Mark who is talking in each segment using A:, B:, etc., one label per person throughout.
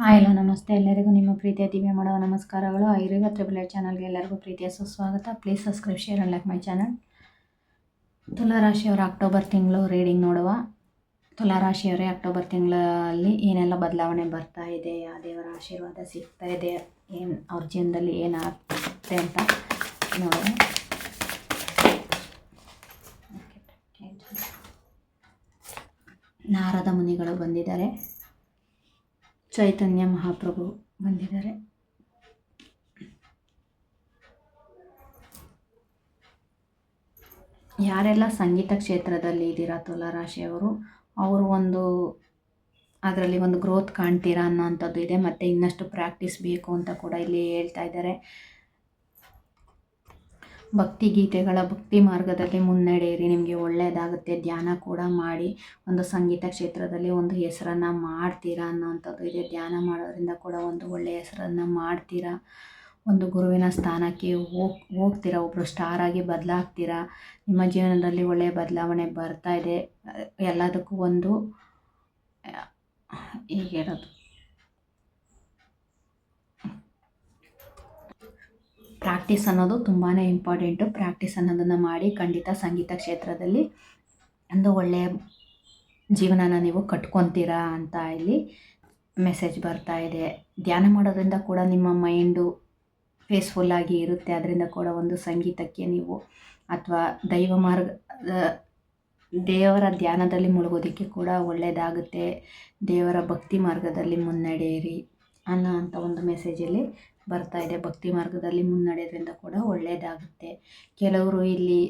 A: Hello ನಮಸ್ತೆ ಎಲ್ಲರಿಗೂ ನಿಮ್ಮ ಪ್ರೀತಿಯ ದಿವ್ಯ ಮಾಡುವ ನಮಸ್ಕಾರಗಳು. ಐರಿವ ತ್ರಿಬಲ್ ಚಾನಲ್ಗೆ ಎಲ್ಲರಿಗೂ ಪ್ರೀತಿಯ ಸುಸ್ವಾಗತ. Please subscribe, share and like my channel. ತುಲಾರಾಶಿಯವರ ಅಕ್ಟೋಬರ್ ತಿಂಗಳು ರೀಡಿಂಗ್ ನೋಡುವ. ತುಲಾರಾಶಿಯವರೇ, ಅಕ್ಟೋಬರ್ ತಿಂಗಳಲ್ಲಿ ಏನೆಲ್ಲ ಬದಲಾವಣೆ ಬರ್ತಾ ಇದೆ, ಆ ದೇವರ ಆಶೀರ್ವಾದ ಸಿಗ್ತಾ ಇದೆ, ಏನು ಅವ್ರ ಜೀವನದಲ್ಲಿ ಏನಾಗ್ತದೆ ಅಂತ ನೋಡುವ. ನಾರದ ಮುನಿಗಳು ಬಂದಿದ್ದಾರೆ, ಚೈತನ್ಯ ಮಹಾಪ್ರಭು ಬಂದಿದ್ದಾರೆ. ಯಾರೆಲ್ಲ ಸಂಗೀತ ಕ್ಷೇತ್ರದಲ್ಲಿ ಇದ್ದೀರಾ ತುಲಾರಾಶಿಯವರು, ಅವರು ಅದರಲ್ಲಿ ಒಂದು ಗ್ರೋತ್ ಕಾಣ್ತೀರಾ ಅನ್ನೋಂಥದ್ದು ಇದೆ. ಮತ್ತು ಇನ್ನಷ್ಟು ಪ್ರಾಕ್ಟೀಸ್ ಬೇಕು ಅಂತ ಕೂಡ ಇಲ್ಲಿ ಹೇಳ್ತಾ ಇದ್ದಾರೆ. ಭಕ್ತಿ ಗೀತೆಗಳ ಭಕ್ತಿ ಮಾರ್ಗದಲ್ಲಿ ಮುನ್ನಡೆಯಿರಿ, ನಿಮಗೆ ಒಳ್ಳೆಯದಾಗುತ್ತೆ. ಧ್ಯಾನ ಕೂಡ ಮಾಡಿ ಒಂದು ಸಂಗೀತ ಕ್ಷೇತ್ರದಲ್ಲಿ ಒಂದು ಹೆಸರನ್ನು ಮಾಡ್ತೀರಾ ಅನ್ನೋವಂಥದ್ದು ಇದೆ. ಧ್ಯಾನ ಮಾಡೋದ್ರಿಂದ ಕೂಡ ಒಂದು ಒಳ್ಳೆಯ ಹೆಸರನ್ನು ಮಾಡ್ತೀರಾ. ಒಂದು ಗುರುವಿನ ಸ್ಥಾನಕ್ಕೆ ಹೋಗ್ತೀರಾ, ಒಬ್ಬರು ಸ್ಟಾರ್ ಆಗಿ ಬದಲಾಗ್ತೀರಾ. ನಿಮ್ಮ ಜೀವನದಲ್ಲಿ ಒಳ್ಳೆಯ ಬದಲಾವಣೆ ಬರ್ತಾ ಇದೆ. ಎಲ್ಲದಕ್ಕೂ ಒಂದು ಹೀಗೆ ಹೇಳೋದು, ಪ್ರಾಕ್ಟೀಸ್ ಅನ್ನೋದು ತುಂಬಾ ಇಂಪಾರ್ಟೆಂಟು. ಪ್ರಾಕ್ಟೀಸ್ ಅನ್ನೋದನ್ನು ಮಾಡಿ ಖಂಡಿತ ಸಂಗೀತ ಕ್ಷೇತ್ರದಲ್ಲಿ ಒಂದು ಒಳ್ಳೆಯ ಜೀವನನ ನೀವು ಕಟ್ಕೊತೀರಾ ಅಂತ ಇಲ್ಲಿ ಮೆಸೇಜ್ ಬರ್ತಾ ಇದೆ. ಧ್ಯಾನ ಮಾಡೋದ್ರಿಂದ ಕೂಡ ನಿಮ್ಮ ಮೈಂಡು ಪೀಸ್ಫುಲ್ಲಾಗಿ ಇರುತ್ತೆ. ಅದರಿಂದ ಕೂಡ ಒಂದು ಸಂಗೀತಕ್ಕೆ ನೀವು ಅಥವಾ ದೇವರ ಧ್ಯಾನದಲ್ಲಿ ಮುಳುಗೋದಕ್ಕೆ ಕೂಡ ಒಳ್ಳೆಯದಾಗುತ್ತೆ. ದೇವರ ಭಕ್ತಿ ಮಾರ್ಗದಲ್ಲಿ ಮುನ್ನಡೆಯಿರಿ ಅನ್ನೋ ಅಂಥ ಒಂದು ಮೆಸೇಜಲ್ಲಿ ಬರ್ತಾ ಇದೆ. ಭಕ್ತಿ ಮಾರ್ಗದಲ್ಲಿ ಮುನ್ನಡೆಯೋದ್ರಿಂದ ಕೂಡ ಒಳ್ಳೆಯದಾಗುತ್ತೆ. ಕೆಲವರು ಇಲ್ಲಿ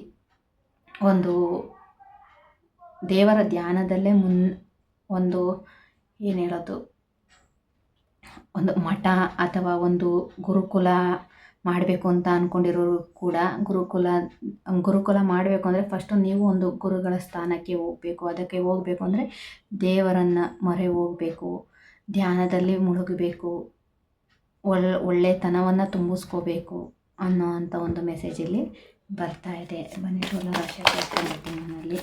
A: ಒಂದು ದೇವರ ಧ್ಯಾನದಲ್ಲೇ ಒಂದು ಏನು ಹೇಳೋದು, ಒಂದು ಮಠ ಅಥವಾ ಒಂದು ಗುರುಕುಲ ಮಾಡಬೇಕು ಅಂತ ಅಂದ್ಕೊಂಡಿರೋರು ಕೂಡ ಗುರುಕುಲ ಮಾಡಬೇಕು ಅಂದರೆ ಫಸ್ಟು ನೀವು ಒಂದು ಗುರುಗಳ ಸ್ಥಾನಕ್ಕೆ ಹೋಗಬೇಕು. ಅದಕ್ಕೆ ಹೋಗಬೇಕು ಅಂದರೆ ದೇವರನ್ನು ಮೊರೆ ಹೋಗಬೇಕು, ಧ್ಯಾನದಲ್ಲಿ ಮುಳುಗಬೇಕು, ಒಳ್ಳೆತನವನ್ನು ತುಂಬಿಸ್ಕೋಬೇಕು ಅನ್ನೋ ಅಂಥ ಒಂದು ಮೆಸೇಜಲ್ಲಿ ಬರ್ತಾ ಇದೆ. ಬನ್ನಿ ತುಲಾರಾಶಿ ತಿಂಗಳಿನಲ್ಲಿ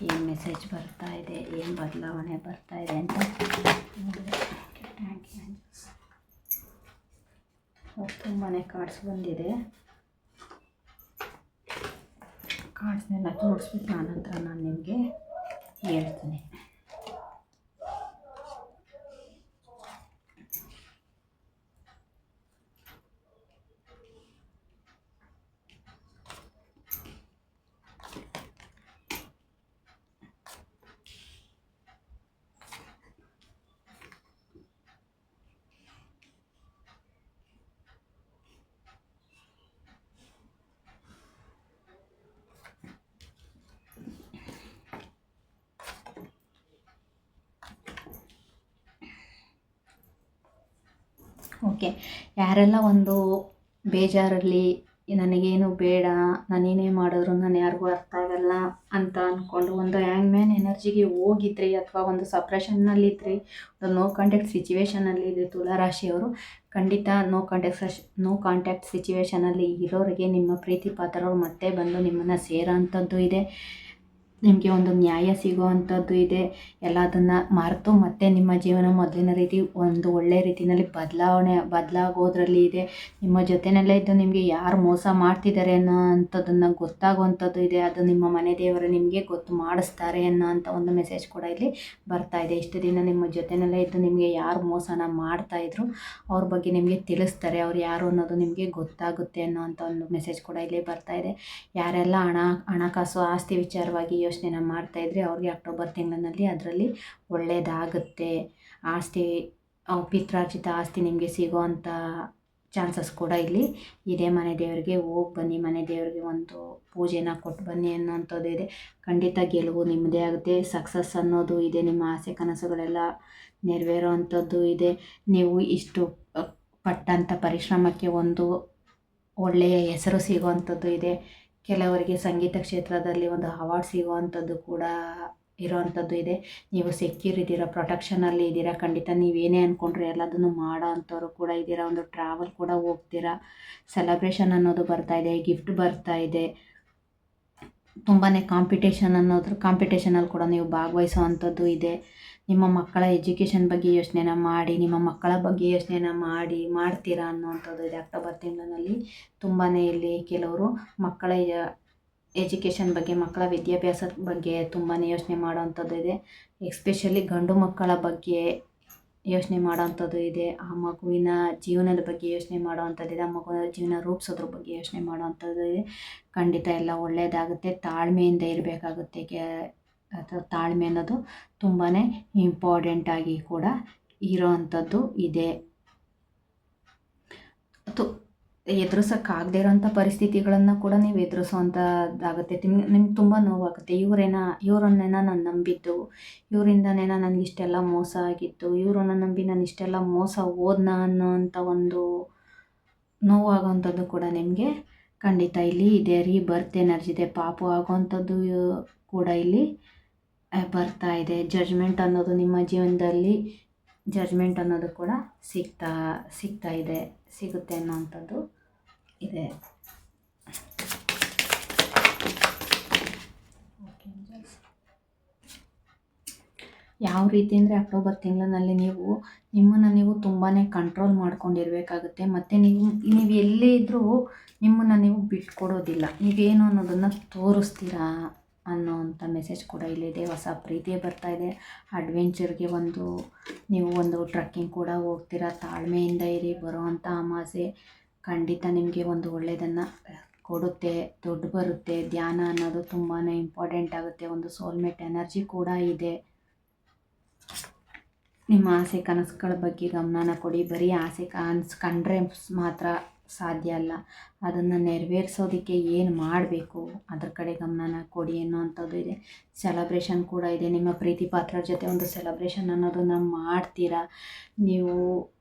A: ಏನು ಮೆಸೇಜ್ ಬರ್ತಾ ಇದೆ, ಏನು ಬದಲಾವಣೆ ಬರ್ತಾ ಇದೆ ಅಂತ ತುಂಬಾ ಕಾರ್ಡ್ಸ್ ಬಂದಿದೆ. ಕಾರ್ಡ್ಸ್ನೆಲ್ಲ ತೋರಿಸ್ಬಿಟ್ಟು ಆನಂತರ ನಾನು ನಿಮಗೆ ಹೇಳ್ತೀನಿ. ಓಕೆ, ಯಾರೆಲ್ಲ ಒಂದು ಬೇಜಾರಲ್ಲಿ ನನಗೇನು ಬೇಡ, ನಾನೇನೇ ಮಾಡಿದ್ರು ನಾನು ಯಾರಿಗೂ ಅರ್ಥ ಆಗಲ್ಲ ಅಂತ ಅಂದ್ಕೊಂಡು ಒಂದು ಹ್ಯಾಂಗ್ಮ್ಯಾನ್ ಎನರ್ಜಿಗೆ ಹೋಗಿದ್ರಿ ಅಥವಾ ಒಂದು ಸಪ್ರೆಷನ್ನಲ್ಲಿದ್ರಿ, ಒಂದು ನೋ ಕಾಂಟ್ಯಾಕ್ಟ್ ಸಿಚುವೇಷನಲ್ಲಿದ್ರಿ ತುಲಾರಾಶಿಯವರು, ಖಂಡಿತ ನೋ ಕಾಂಟ್ಯಾಕ್ಟ್ ಸಿಚುವೇಷನಲ್ಲಿ ಇರೋರಿಗೆ ನಿಮ್ಮ ಪ್ರೀತಿ ಪಾತ್ರರು ಮತ್ತೆ ಬಂದು ನಿಮ್ಮನ್ನು ಸೇರೋ ಅಂಥದ್ದು ಇದೆ. ನಿಮಗೆ ಒಂದು ನ್ಯಾಯ ಸಿಗುವಂಥದ್ದು ಇದೆ. ಎಲ್ಲದನ್ನು ಮರೆತು ಮತ್ತೆ ನಿಮ್ಮ ಜೀವನ ಮೊದಲಿನ ರೀತಿ ಒಂದು ಒಳ್ಳೆಯ ರೀತಿಯಲ್ಲಿ ಬದಲಾಗೋದ್ರಲ್ಲಿ ಇದೆ. ನಿಮ್ಮ ಜೊತೆಯಲ್ಲೇ ಇದ್ದು ನಿಮಗೆ ಯಾರು ಮೋಸ ಮಾಡ್ತಿದ್ದಾರೆ ಅನ್ನೋ ಅಂಥದ್ದನ್ನು ಗೊತ್ತಾಗುವಂಥದ್ದು ಇದೆ. ಅದು ನಿಮ್ಮ ಮನೆ ದೇವರು ನಿಮಗೆ ಗೊತ್ತು ಮಾಡಿಸ್ತಾರೆ ಅನ್ನೋ ಅಂಥ ಒಂದು ಮೆಸೇಜ್ ಕೂಡ ಇಲ್ಲಿ ಬರ್ತಾ ಇದೆ. ಇಷ್ಟು ದಿನ ನಿಮ್ಮ ಜೊತೆಯಲ್ಲೇ ಇದ್ದು ನಿಮಗೆ ಯಾರು ಮೋಸನ ಮಾಡ್ತಾಯಿದ್ರು ಅವ್ರ ಬಗ್ಗೆ ನಿಮಗೆ ತಿಳಿಸ್ತಾರೆ, ಅವ್ರು ಯಾರು ಅನ್ನೋದು ನಿಮಗೆ ಗೊತ್ತಾಗುತ್ತೆ ಅನ್ನೋ ಅಂಥ ಒಂದು ಮೆಸೇಜ್ ಕೂಡ ಇಲ್ಲಿ ಬರ್ತಾ ಇದೆ. ಯಾರೆಲ್ಲ ಹಣಕಾಸು ಆಸ್ತಿ ವಿಚಾರವಾಗಿ ಯೋಚನೆ ಮಾಡ್ತಾಯಿದ್ರೆ ಅವ್ರಿಗೆ ಅಕ್ಟೋಬರ್ ತಿಂಗಳಿನಲ್ಲಿ ಅದರಲ್ಲಿ ಒಳ್ಳೆಯದಾಗುತ್ತೆ. ಆಸ್ತಿ ಪಿತ್ರಾರ್ಜಿತ ಆಸ್ತಿ ನಿಮಗೆ ಸಿಗೋವಂಥ ಚಾನ್ಸಸ್ ಕೂಡ ಇಲ್ಲಿ ಇದೆ. ಮನೆ ದೇವರಿಗೆ ಹೋಗಿ ಬನ್ನಿ, ಮನೆ ದೇವರಿಗೆ ಒಂದು ಪೂಜೆನ ಕೊಟ್ಟು ಬನ್ನಿ ಅನ್ನೋಂಥದ್ದು ಇದೆ. ಖಂಡಿತ ಗೆಲುವು ನಿಮ್ಮದೇ ಆಗುತ್ತೆ. ಸಕ್ಸಸ್ ಅನ್ನೋದು ಇದೆ. ನಿಮ್ಮ ಆಸೆ ಕನಸುಗಳೆಲ್ಲ ನೆರವೇರೋ ಅಂಥದ್ದು ಇದೆ. ನೀವು ಇಷ್ಟು ಪಟ್ಟಂಥ ಪರಿಶ್ರಮಕ್ಕೆ ಒಂದು ಒಳ್ಳೆಯ ಹೆಸರು ಸಿಗುವಂಥದ್ದು ಇದೆ. ಕೆಲವರಿಗೆ ಸಂಗೀತ ಕ್ಷೇತ್ರದಲ್ಲಿ ಒಂದು ಅವಾರ್ಡ್ ಸಿಗುವಂಥದ್ದು ಕೂಡ ಇರೋವಂಥದ್ದು ಇದೆ. ನೀವು ಸೆಕ್ಯೂರ್ ಇದ್ದೀರಾ, ಪ್ರೊಟೆಕ್ಷನಲ್ಲಿ ಇದ್ದೀರಾ. ಖಂಡಿತ ನೀವೇನೇ ಅಂದ್ಕೊಂಡ್ರೆ ಎಲ್ಲದನ್ನು ಮಾಡೋ ಅಂಥವ್ರು ಕೂಡ ಇದ್ದೀರಾ. ಒಂದು ಟ್ರಾವೆಲ್ ಕೂಡ ಹೋಗ್ತೀರಾ. ಸೆಲೆಬ್ರೇಷನ್ ಅನ್ನೋದು ಬರ್ತಾ ಇದೆ, ಗಿಫ್ಟ್ ಬರ್ತಾ ಇದೆ. ತುಂಬಾ ಕಾಂಪಿಟೇಷನಲ್ಲಿ ಕೂಡ ನೀವು ಭಾಗವಹಿಸುವಂಥದ್ದು ಇದೆ. ನಿಮ್ಮ ಮಕ್ಕಳ ಎಜುಕೇಷನ್ ಬಗ್ಗೆ ಯೋಚನೆನ ಮಾಡಿ, ನಿಮ್ಮ ಮಕ್ಕಳ ಬಗ್ಗೆ ಯೋಚನೆನ ಮಾಡ್ತೀರಾ ಅನ್ನೋವಂಥದ್ದು ಇದೆ. ಅಕ್ಟೋಬರ್ ತಿಂಗಳಿನಲ್ಲಿ ತುಂಬಾ ಇಲ್ಲಿ ಕೆಲವರು ಮಕ್ಕಳ ಎಜುಕೇಷನ್ ಬಗ್ಗೆ, ಮಕ್ಕಳ ವಿದ್ಯಾಭ್ಯಾಸದ ಬಗ್ಗೆ ತುಂಬಾ ಯೋಚನೆ ಮಾಡೋವಂಥದ್ದು ಇದೆ. ಎಸ್ಪೆಷಲಿ ಗಂಡು ಮಕ್ಕಳ ಬಗ್ಗೆ ಯೋಚನೆ ಮಾಡೋವಂಥದ್ದು ಇದೆ. ಆ ಮಗುವಿನ ಜೀವನದ ಬಗ್ಗೆ ಯೋಚನೆ ಮಾಡೋವಂಥದ್ದು ಇದೆ. ಆ ಮಗುವಿನ ಜೀವನ ರೂಪಿಸೋದ್ರ ಬಗ್ಗೆ ಯೋಚನೆ ಮಾಡೋವಂಥದ್ದು ಇದೆ. ಖಂಡಿತ ಎಲ್ಲ ಒಳ್ಳೆಯದಾಗುತ್ತೆ. ತಾಳ್ಮೆಯಿಂದ ಇರಬೇಕಾಗುತ್ತೆ. ಅಥವಾ ತಾಳ್ಮೆ ಅನ್ನೋದು ತುಂಬಾ ಇಂಪಾರ್ಟೆಂಟಾಗಿ ಕೂಡ ಇರೋವಂಥದ್ದು ಇದೆ. ಎದುರಿಸೋಕ್ಕಾಗದೇ ಇರೋಂಥ ಪರಿಸ್ಥಿತಿಗಳನ್ನು ಕೂಡ ನೀವು ಎದುರಿಸೋವಂಥದ್ದಾಗುತ್ತೆ. ನಿಮ್ಗೆ ತುಂಬ ನೋವಾಗುತ್ತೆ. ಇವರನ್ನೇನ ನಾನು ನಂಬಿದ್ದು, ಇವರಿಂದನೇನ ನನಗೆ ಇಷ್ಟೆಲ್ಲ ಮೋಸ ಆಗಿತ್ತು, ಇವರನ್ನ ನಂಬಿ ನಾನು ಇಷ್ಟೆಲ್ಲ ಮೋಸ ಹೋದ್ನ ಅನ್ನೋವಂಥ ಒಂದು ನೋವಾಗೋವಂಥದ್ದು ಕೂಡ ನಿಮಗೆ ಖಂಡಿತ ಇಲ್ಲಿ ಇದೆ. ಬರ್ತ್ ಎನರ್ಜಿ ಇದೆ. ಪಾಪು ಆಗೋವಂಥದ್ದು ಕೂಡ ಇಲ್ಲಿ ಬರ್ತಾ ಇದೆ. ಜಡ್ಜ್ಮೆಂಟ್ ಅನ್ನೋದು ನಿಮ್ಮ ಜೀವನದಲ್ಲಿ ಜಡ್ಜ್ಮೆಂಟ್ ಅನ್ನೋದು ಕೂಡ ಸಿಗ್ತಾ ಇದೆ, ಸಿಗುತ್ತೆ ಅನ್ನೋವಂಥದ್ದು ಇದೆ. ಯಾವ ರೀತಿ ಅಂದರೆ ಅಕ್ಟೋಬರ್ ತಿಂಗಳಿನಲ್ಲಿ ನಿಮ್ಮನ್ನು ನೀವು ತುಂಬಾ ಕಂಟ್ರೋಲ್ ಮಾಡ್ಕೊಂಡಿರಬೇಕಾಗುತ್ತೆ. ಮತ್ತು ನೀವು ಎಲ್ಲೇ ಇದ್ದರೂ ನಿಮ್ಮನ್ನು ನೀವು ಬಿಟ್ಕೊಡೋದಿಲ್ಲ. ನೀವೇನು ಅನ್ನೋದನ್ನು ತೋರಿಸ್ತೀರಾ ಅನ್ನೋವಂಥ ಮೆಸೇಜ್ ಕೂಡ ಇಲ್ಲಿದೆ. ಹೊಸ ಪ್ರೀತಿ ಬರ್ತಾ ಇದೆ. ಅಡ್ವೆಂಚರ್ಗೆ ನೀವು ಒಂದು ಟ್ರಕ್ಕಿಂಗ್ ಕೂಡ ಹೋಗ್ತೀರಾ. ತಾಳ್ಮೆಯಿಂದ ಇರಿ. ಬರುವಂಥ ಅಮಾವಾಸ್ಯೆ ಖಂಡಿತ ನಿಮಗೆ ಒಂದು ಒಳ್ಳೆಯದನ್ನು ಕೊಡುತ್ತೆ. ದುಡ್ಡು ಬರುತ್ತೆ. ಧ್ಯಾನ ಅನ್ನೋದು ತುಂಬಾ ಇಂಪಾರ್ಟೆಂಟ್ ಆಗುತ್ತೆ. ಒಂದು ಸೋಲ್ಮೇಟ್ ಎನರ್ಜಿ ಕೂಡ ಇದೆ. ನಿಮ್ಮ ಆಸೆ ಕನಸುಗಳ ಬಗ್ಗೆ ಗಮನನ ಕೊಡಿ. ಬರೀ ಆಸೆ ಕಂಡ್ರೆ ಮಾತ್ರ ಸಾಧ್ಯ ಅಲ್ಲ. ಅದನ್ನು ನೆರವೇರಿಸೋದಕ್ಕೆ ಏನು ಮಾಡಬೇಕು ಅದ್ರ ಕಡೆ ಗಮನನ ಕೊಡಿ ಅನ್ನೋವಂಥದ್ದು ಇದೆ. ಸೆಲೆಬ್ರೇಷನ್ ಕೂಡ ಇದೆ. ನಿಮ್ಮ ಪ್ರೀತಿ ಪಾತ್ರರ ಜೊತೆ ಒಂದು ಸೆಲೆಬ್ರೇಷನ್ ಅನ್ನೋದನ್ನು ಮಾಡ್ತೀರಾ. ನೀವು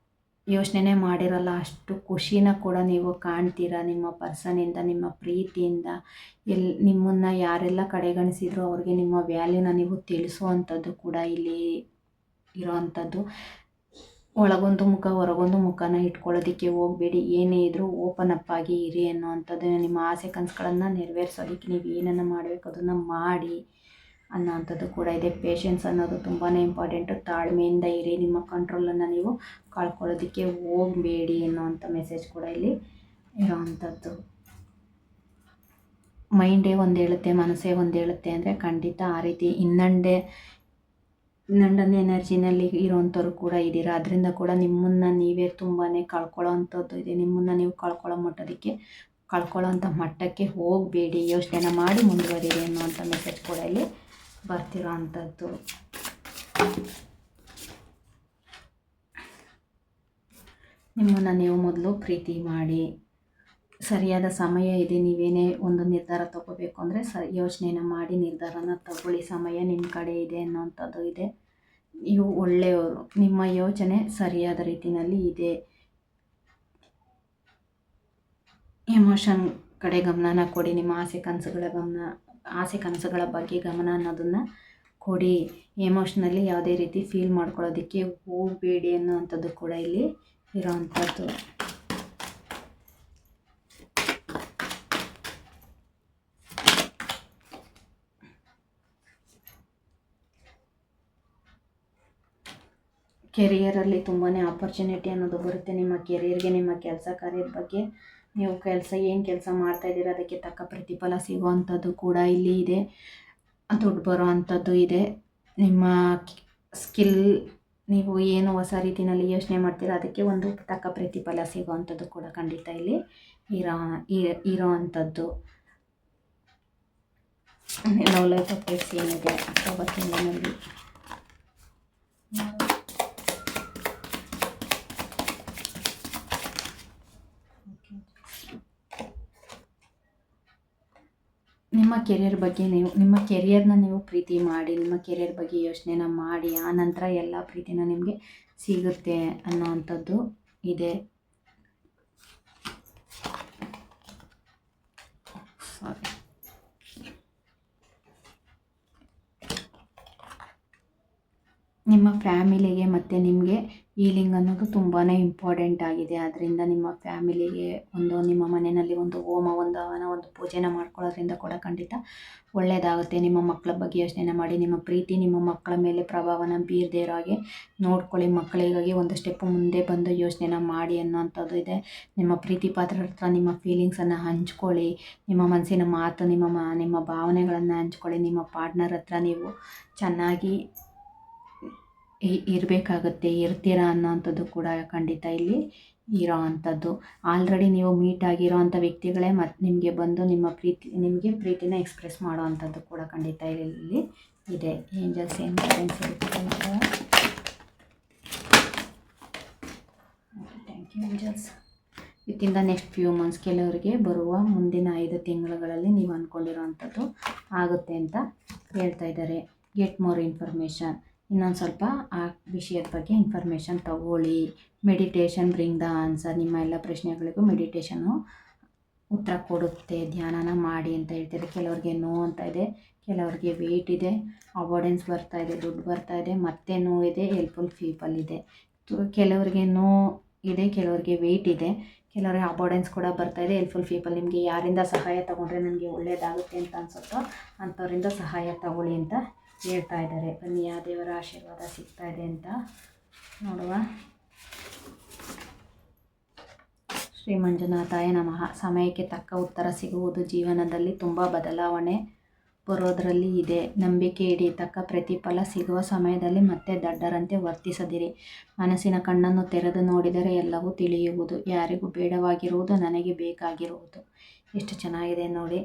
A: ಯೋಚನೆ ಮಾಡಿರಲ್ಲ ಅಷ್ಟು ಖುಷಿನ ಕೂಡ ನೀವು ಕಾಣ್ತೀರಾ. ನಿಮ್ಮ ಪರ್ಸನಿಂದ, ನಿಮ್ಮ ಪ್ರೀತಿಯಿಂದ ನಿಮ್ಮನ್ನು ಯಾರೆಲ್ಲ ಕಡೆಗಣಿಸಿದ್ರು ಅವ್ರಿಗೆ ನಿಮ್ಮ ವ್ಯಾಲ್ಯೂನ ನೀವು ತಿಳಿಸುವಂಥದ್ದು ಕೂಡ ಇಲ್ಲಿ ಇರೋವಂಥದ್ದು. ಒಳಗೊಂದು ಮುಖ ಹೊರಗೊಂದು ಮುಖನ ಇಟ್ಕೊಳ್ಳೋದಕ್ಕೆ ಹೋಗಬೇಡಿ. ಏನೇ ಇದ್ದರೂ ಓಪನ್ ಅಪ್ ಆಗಿ ಇರಿ ಅನ್ನೋವಂಥದ್ದು. ನಿಮ್ಮ ಆಸೆ ಕನಸುಗಳನ್ನು ನೆರವೇರಿಸೋದಕ್ಕೆ ನೀವು ಏನನ್ನು ಮಾಡಬೇಕು ಅದನ್ನು ಮಾಡಿ ಅನ್ನೋವಂಥದ್ದು ಕೂಡ ಇದೆ. ಪೇಷನ್ಸ್ ಅನ್ನೋದು ತುಂಬಾ ಇಂಪಾರ್ಟೆಂಟು. ತಾಳ್ಮೆಯಿಂದ ಇರಿ. ನಿಮ್ಮ ಕಂಟ್ರೋಲನ್ನು ನೀವು ಕಳ್ಕೊಳ್ಳೋದಕ್ಕೆ ಹೋಗಬೇಡಿ ಅನ್ನೋವಂಥ ಮೆಸೇಜ್ ಕೂಡ ಇಲ್ಲಿ ಇರೋವಂಥದ್ದು. ಮೈಂಡೇ ಒಂದು ಹೇಳುತ್ತೆ, ಮನಸ್ಸೇ ಒಂದು ಹೇಳುತ್ತೆ ಅಂದರೆ ಖಂಡಿತ ಆ ರೀತಿ ಇನ್ನೊಂದನೇ ಎನರ್ಜಿನಲ್ಲಿ ಇರೋವಂಥವ್ರು ಕೂಡ ಇದ್ದೀರಾ. ಅದರಿಂದ ಕೂಡ ನಿಮ್ಮನ್ನು ನೀವೇ ತುಂಬಾ ಕಳ್ಕೊಳ್ಳೋ ಅಂಥದ್ದು ಇದೆ. ನಿಮ್ಮನ್ನು ನೀವು ಕಳ್ಕೊಳ್ಳೋ ಅಂಥ ಮಟ್ಟಕ್ಕೆ ಹೋಗಬೇಡಿ. ಯೋಚನೆನ ಮಾಡಿ ಮುಂದುವರಿರಿ ಅನ್ನೋವಂಥ ಮೆಸೇಜ್ ಕೂಡ ಇಲ್ಲಿ ಬರ್ತಿರೋ ಅಂಥದ್ದು. ನಿಮ್ಮನ್ನು ನೀವು ಮೊದಲು ಪ್ರೀತಿ ಮಾಡಿ. ಸರಿಯಾದ ಸಮಯ ಇದೆ. ನೀವೇನೇ ಒಂದು ನಿರ್ಧಾರ ತಗೋಬೇಕು ಅಂದರೆ ಯೋಚನೆನ ಮಾಡಿ ನಿರ್ಧಾರನ ತಗೊಳ್ಳಿ. ಸಮಯ ನಿಮ್ಮ ಕಡೆ ಇದೆ ಅನ್ನೋವಂಥದ್ದು ಇದೆ. ನೀವು ಒಳ್ಳೆಯವರು. ನಿಮ್ಮ ಯೋಚನೆ ಸರಿಯಾದ ರೀತಿಯಲ್ಲಿ ಇದೆ. ಎಮೋಷನ್ ಕಡೆ ಗಮನನ ಕೊಡಿ. ನಿಮ್ಮ ಆಸೆ ಕನಸುಗಳ ಬಗ್ಗೆ ಗಮನ ಅನ್ನೋದನ್ನು ಕೊಡಿ. ಎಮೋಷ್ನಲ್ಲಿ ಯಾವುದೇ ರೀತಿ ಫೀಲ್ ಮಾಡ್ಕೊಳ್ಳೋದಕ್ಕೆ ಹೋಗಬೇಡಿ ಅನ್ನೋವಂಥದ್ದು ಕೂಡ ಇಲ್ಲಿ ಇರೋವಂಥದ್ದು. ಕೆರಿಯರಲ್ಲಿ ತುಂಬಾ ಆಪರ್ಚುನಿಟಿ ಅನ್ನೋದು ಬರುತ್ತೆ. ನಿಮ್ಮ ಕೆರಿಯರ್ಗೆ, ನಿಮ್ಮ ಕೆಲಸ ಕಾರ್ಯದ ಬಗ್ಗೆ, ನೀವು ಏನು ಕೆಲಸ ಮಾಡ್ತಾಯಿದ್ದೀರ ಅದಕ್ಕೆ ತಕ್ಕ ಪ್ರತಿಫಲ ಸಿಗುವಂಥದ್ದು ಕೂಡ ಇಲ್ಲಿ ಇದೆ. ದುಡ್ಡು ಬರೋ ಅಂಥದ್ದು ಇದೆ. ನಿಮ್ಮ ಸ್ಕಿಲ್, ನೀವು ಏನು ಹೊಸ ರೀತಿಯಲ್ಲಿ ಯೋಚನೆ ಮಾಡ್ತೀರ ಅದಕ್ಕೆ ಒಂದು ತಕ್ಕ ಪ್ರತಿಫಲ ಸಿಗುವಂಥದ್ದು ಕೂಡ ಖಂಡಿತ ಇಲ್ಲಿ ಇರೋ ಅಂಥದ್ದು. ಲವ್ ಲೈಫ್ ಅಪ್ಡೇಟ್ಸ್ ಏನಿದೆ ಅಕ್ಟೋಬರ್ ತಿಂಗಳಿನಲ್ಲಿ. ನಿಮ್ಮ ಕೆರಿಯರ್ ಬಗ್ಗೆ ನಿಮ್ಮ ಕೆರಿಯರ್ನ ನೀವು ಪ್ರೀತಿ ಮಾಡಿ. ನಿಮ್ಮ ಕೆರಿಯರ್ ಬಗ್ಗೆ ಯೋಚನೆನ ಮಾಡಿ. ಆ ನಂತರ ಎಲ್ಲ ಪ್ರೀತಿನ ನಿಮಗೆ ಸಿಗುತ್ತೆ ಅನ್ನೋವಂಥದ್ದು ಇದೆ. ನಿಮ್ಮ ಫ್ಯಾಮಿಲಿಗೆ ಮತ್ತು ನಿಮಗೆ ಹೀಲಿಂಗ್ ಅನ್ನೋದು ತುಂಬಾ ಇಂಪಾರ್ಟೆಂಟ್ ಆಗಿದೆ. ಆದ್ದರಿಂದ ನಿಮ್ಮ ಫ್ಯಾಮಿಲಿಗೆ ನಿಮ್ಮ ಮನೆಯಲ್ಲಿ ಒಂದು ಹೋಮ, ಒಂದು ಹವನ, ಒಂದು ಪೂಜೆನ ಮಾಡ್ಕೊಳ್ಳೋದ್ರಿಂದ ಕೂಡ ಖಂಡಿತ ಒಳ್ಳೆಯದಾಗುತ್ತೆ. ನಿಮ್ಮ ಮಕ್ಕಳ ಬಗ್ಗೆ ಯೋಚನೆ ಮಾಡಿ. ನಿಮ್ಮ ಪ್ರೀತಿ ನಿಮ್ಮ ಮಕ್ಕಳ ಮೇಲೆ ಪ್ರಭಾವನ ಬೀರದೇ ಇರೋ ಹಾಗೆ ನೋಡ್ಕೊಳ್ಳಿ. ಮಕ್ಕಳಿಗಾಗಿ ಒಂದು ಸ್ಟೆಪ್ ಮುಂದೆ ಬಂದು ಯೋಚನೆನ ಮಾಡಿ ಅನ್ನೋಂಥದ್ದು ಇದೆ. ನಿಮ್ಮ ಪ್ರೀತಿ ಪಾತ್ರರ ಹತ್ರ ನಿಮ್ಮ ಫೀಲಿಂಗ್ಸನ್ನು ಹಂಚ್ಕೊಳ್ಳಿ. ನಿಮ್ಮ ಮನಸ್ಸಿನ ಮಾತು, ನಿಮ್ಮ ಭಾವನೆಗಳನ್ನು ಹಂಚ್ಕೊಳ್ಳಿ. ನಿಮ್ಮ ಪಾರ್ಟ್ನರ್ ಹತ್ರ ನೀವು ಚೆನ್ನಾಗಿ ಇರಬೇಕಾಗುತ್ತೆ, ಇರ್ತೀರಾ ಅನ್ನೋವಂಥದ್ದು ಕೂಡ ಖಂಡಿತ ಇಲ್ಲಿ ಇರೋ ಅಂಥದ್ದು. ಆಲ್ರೆಡಿ ನೀವು ಮೀಟ್ ಆಗಿರೋ ಅಂಥ ವ್ಯಕ್ತಿಗಳೇ ಮತ್ತು ನಿಮಗೆ ಬಂದು ನಿಮಗೆ ಪ್ರೀತಿನ ಎಕ್ಸ್ಪ್ರೆಸ್ ಮಾಡೋ ಅಂಥದ್ದು ಕೂಡ ಖಂಡಿತ ಇಲ್ಲಿ ಇದೆ. ಏಂಜಲ್ಸ್ ಏನು ಗೈಡೆನ್ಸ್ ಹೇಳ್ತಾರೆ ಅಂತ. Thank you angels. Within the next few months, ಕೆಲವರಿಗೆ ಬರುವ ಮುಂದಿನ 5 ತಿಂಗಳುಗಳಲ್ಲಿ ನೀವು ಅಂದ್ಕೊಂಡಿರೋ ಅಂಥದ್ದು ಆಗುತ್ತೆ ಅಂತ ಹೇಳ್ತಾ ಇದ್ದಾರೆ. Get more information. ಇನ್ನೊಂದು ಸ್ವಲ್ಪ ಆ ವಿಷಯದ ಬಗ್ಗೆ ಇನ್ಫಾರ್ಮೇಷನ್ ತಗೊಳ್ಳಿ. Meditation bring the answer. ನಿಮ್ಮ ಎಲ್ಲ ಪ್ರಶ್ನೆಗಳಿಗೂ ಮೆಡಿಟೇಷನ್ನು ಉತ್ತರ ಕೊಡುತ್ತೆ. ಧ್ಯಾನನ ಮಾಡಿ ಅಂತ ಹೇಳ್ತಾರೆ. ಕೆಲವ್ರಿಗೆ ನೋ ಅಂತ ಇದೆ, ಕೆಲವ್ರಿಗೆ ವೆಯ್ಟ್ ಇದೆ, ಅವಾರ್ಡೆನ್ಸ್ ಬರ್ತಾ ಇದೆ, ದುಡ್ಡು ಬರ್ತಾ ಇದೆ, ಮತ್ತೆ ನೋ ಇದೆ, ಹೆಲ್ಪ್ಫುಲ್ ಪೀಪಲ್ ಇದೆ. ಕೆಲವರಿಗೆ ನೋ ಇದೆ, ಕೆಲವರಿಗೆ ವೆಯ್ಟ್ ಇದೆ, ಕೆಲವರಿಗೆ ಅಬಾರ್ಡೆನ್ಸ್ ಕೂಡ ಬರ್ತಾ ಇದೆ, ಹೆಲ್ಪ್ಫುಲ್ ಪೀಪಲ್. ನಿಮಗೆ ಯಾರಿಂದ ಸಹಾಯ ತೊಗೊಂಡ್ರೆ ನನಗೆ ಒಳ್ಳೆಯದಾಗುತ್ತೆ ಅಂತ ಅನ್ಸುತ್ತೋ ಅಂಥವರಿಂದ ಸಹಾಯ ತಗೊಳ್ಳಿ ಅಂತ ಹೇಳ್ತಾ ಇದ್ದಾರೆ. ಬನ್ನಿ ಯಾವ ದೇವರ ಆಶೀರ್ವಾದ ಸಿಗ್ತಾ ಇದೆ ಅಂತ ನೋಡುವ. ಶ್ರೀ ಮಂಜುನಾಥಾಯ ನಮಃ. ಸಮಯಕ್ಕೆ ತಕ್ಕ ಉತ್ತರ ಸಿಗುವುದು. ಜೀವನದಲ್ಲಿ ತುಂಬ ಬದಲಾವಣೆ ಬರೋದರಲ್ಲಿ ಇದೆ. ನಂಬಿಕೆ ಇಡಿ. ತಕ್ಕ ಪ್ರತಿಫಲ ಸಿಗುವ ಸಮಯದಲ್ಲಿ ಮತ್ತೆ ದಡ್ಡರಂತೆ ವರ್ತಿಸದಿರಿ. ಮನಸ್ಸಿನ ಕಣ್ಣನ್ನು ತೆರೆದು ನೋಡಿದರೆ ಎಲ್ಲವೂ ತಿಳಿಯುವುದು. ಯಾರಿಗೂ ಬೇಡವಾಗಿರುವುದು ನನಗೆ ಬೇಕಾಗಿರುವುದು. ಎಷ್ಟು ಚೆನ್ನಾಗಿದೆ ನೋಡಿ.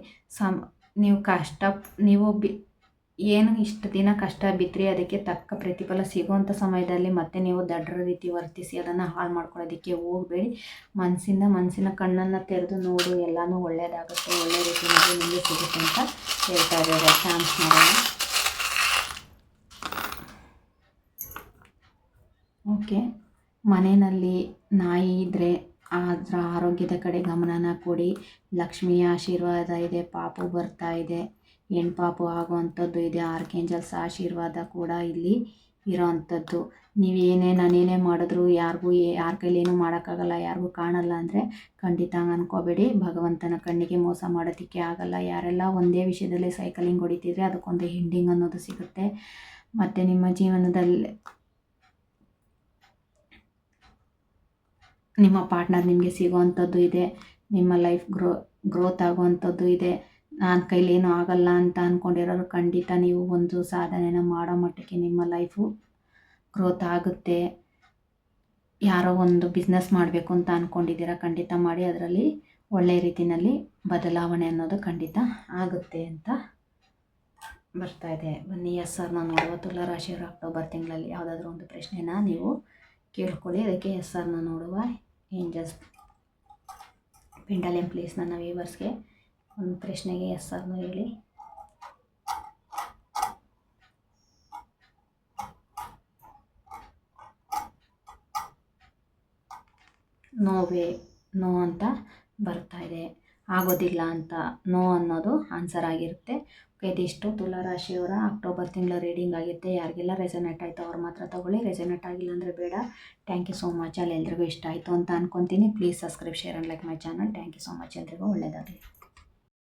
A: ನೀವು ಏನು ಇಷ್ಟು ದಿನ ಕಷ್ಟ ಬಿದ್ದರೆ ಅದಕ್ಕೆ ತಕ್ಕ ಪ್ರತಿಫಲ ಸಿಗುವಂಥ ಸಮಯದಲ್ಲಿ ಮತ್ತೆ ನೀವು ದಡ್ಡರ ರೀತಿ ವರ್ತಿಸಿ ಅದನ್ನು ಹಾಳು ಮಾಡ್ಕೊಳ್ಳೋದಕ್ಕೆ ಹೋಗಬೇಡಿ. ಮನಸ್ಸಿನ ಕಣ್ಣನ್ನು ತೆರೆದು ನೋಡು, ಎಲ್ಲನೂ ಒಳ್ಳೆಯದಾಗುತ್ತೆ, ಒಳ್ಳೆ ರೀತಿಯಲ್ಲಿ ನಿಮಗೆ ಸಿಗುತ್ತೆ ಅಂತ ಹೇಳ್ತಾ ಇದ್ದಾರೆ. ಚಾನ್ಸ್ ಮಾಡೋಣ. ಓಕೆ. ಮನೆಯಲ್ಲಿ ನಾಯಿ ಇದ್ದರೆ ಅದರ ಆರೋಗ್ಯದ ಕಡೆ ಗಮನನ ಕೊಡಿ. ಲಕ್ಷ್ಮಿಯ ಆಶೀರ್ವಾದ ಇದೆ, ಪಾಪು ಬರ್ತಾ ಇದೆ, ಹೆಣ್ಪಾಪು ಆಗುವಂಥದ್ದು ಇದೆ. ಆರ್ಕೇಂಜಲ್ಸ್ ಆಶೀರ್ವಾದ ಕೂಡ ಇಲ್ಲಿ ಇರೋವಂಥದ್ದು. ನಾನೇನೇ ಮಾಡಿದ್ರು ಯಾರ ಕೈಲೇನೂ ಮಾಡೋಕ್ಕಾಗಲ್ಲ, ಯಾರಿಗೂ ಕಾಣಲ್ಲ ಅಂದರೆ ಖಂಡಿತ ಅನ್ಕೋಬೇಡಿ. ಭಗವಂತನ ಕಣ್ಣಿಗೆ ಮೋಸ ಮಾಡೋದಕ್ಕೆ ಆಗಲ್ಲ. ಯಾರೆಲ್ಲ ಒಂದೇ ವಿಷಯದಲ್ಲಿ ಸೈಕಲಿಂಗ್ ಹೊಡಿತಿದ್ರೆ ಅದಕ್ಕೊಂದು ಎಂಡಿಂಗ್ ಅನ್ನೋದು ಸಿಗುತ್ತೆ. ಮತ್ತು ನಿಮ್ಮ ಜೀವನದಲ್ಲಿ ನಿಮ್ಮ ಪಾರ್ಟ್ನರ್ ನಿಮಗೆ ಸಿಗೋವಂಥದ್ದು ಇದೆ. ನಿಮ್ಮ ಲೈಫ್ ಗ್ರೋತ್ ಆಗುವಂಥದ್ದು ಇದೆ. ನನ್ನ ಕೈಲೇನೂ ಆಗಲ್ಲ ಅಂತ ಅಂದ್ಕೊಂಡಿರೋರು ಖಂಡಿತ ನೀವು ಒಂದು ಸಾಧನೆನ ಮಾಡೋ ಮಟ್ಟಕ್ಕೆ ನಿಮ್ಮ ಲೈಫು ಗ್ರೋತ್ ಆಗುತ್ತೆ. ಯಾರೋ ಒಂದು ಬಿಸ್ನೆಸ್ ಮಾಡಬೇಕು ಅಂತ ಅಂದ್ಕೊಂಡಿದ್ದೀರಾ, ಖಂಡಿತ ಮಾಡಿ. ಅದರಲ್ಲಿ ಒಳ್ಳೆಯ ರೀತಿಯಲ್ಲಿ ಬದಲಾವಣೆ ಅನ್ನೋದು ಖಂಡಿತ ಆಗುತ್ತೆ ಅಂತ ಬರ್ತಾ ಇದೆ. ಬನ್ನಿ ಎಸ್ ಸರ್ನ ನೋಡುವ. ತುಲಾ ರಾಶಿಯವರು ಅಕ್ಟೋಬರ್ ತಿಂಗಳಲ್ಲಿ ಯಾವುದಾದ್ರೂ ಒಂದು ಪ್ರಶ್ನೆನ ನೀವು ಕೇಳ್ಕೊಳ್ಳಿ. ಅದಕ್ಕೆ ಎಸ್ ಸರ್ನ ನೋಡುವ. ಏಂಜಲ್ಸ್ ಪಿಂಡಲಿಯಂ ಪ್ಲೀಸ್ ನನ್ನ ವ್ಯೂವರ್ಸ್ಗೆ ಒಂದು ಪ್ರಶ್ನೆಗೆ ಎಸ್ ಸರ್ನ ಹೇಳಿ. ನೋ ಅಂತ ಬರ್ತಾ ಇದೆ. ಆಗೋದಿಲ್ಲ ಅಂತ ನೋ ಅನ್ನೋದು ಆನ್ಸರ್ ಆಗಿರುತ್ತೆ. ಇದಿಷ್ಟು ತುಲಾ ರಾಶಿಯವರ ಅಕ್ಟೋಬರ್ ತಿಂಗಳ ರೀಡಿಂಗ್ ಆಗಿರುತ್ತೆ. ಯಾರಿಗೆಲ್ಲ ರೆಸನೇಟ್ ಆಯಿತು ಅವ್ರು ಮಾತ್ರ ತೊಗೊಳ್ಳಿ. ರೆಸನೇಟ್ ಆಗಿಲ್ಲ ಅಂದರೆ ಬೇಡ. Thank you so much. ಎಲ್ರಿಗೂ ಇಷ್ಟ ಆಯಿತು ಅಂತ ಅಂದ್ಕೊತೀನಿ. Please subscribe, share and like my channel. Thank you so much. ಎಲ್ರಿಗೂ ಒಳ್ಳೆಯದಾಗಲಿ.